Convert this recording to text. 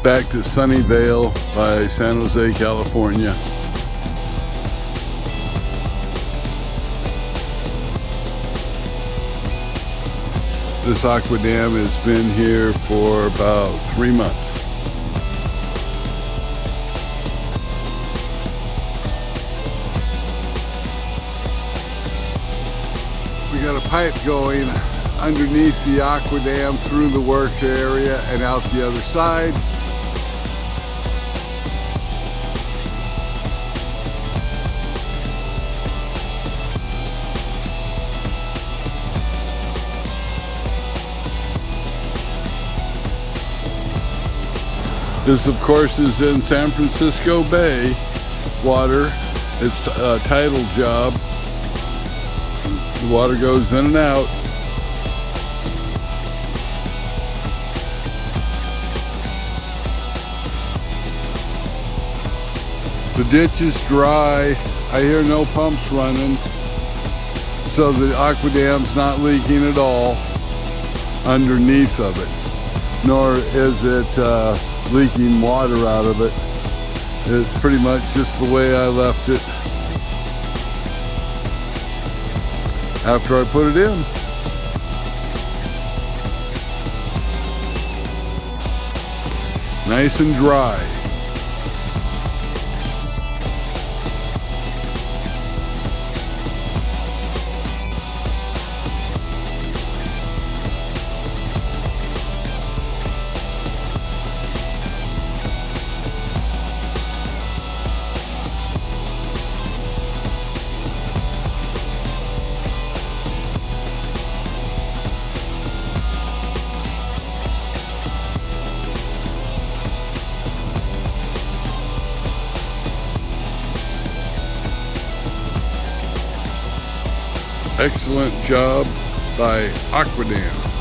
back to Sunnyvale by San Jose, California. This AquaDam has been here for about 3 months. We got a pipe going underneath the AquaDam through the work area and out the other side. This, of course, is in San Francisco Bay water. It's a tidal job. The water goes in and out. The ditch is dry. I hear no pumps running, so the AquaDam's not leaking at all underneath of it, nor is it leaking water out of it. It's pretty much just the way I left it after I put it in. Nice and dry. Excellent job by AquaDam.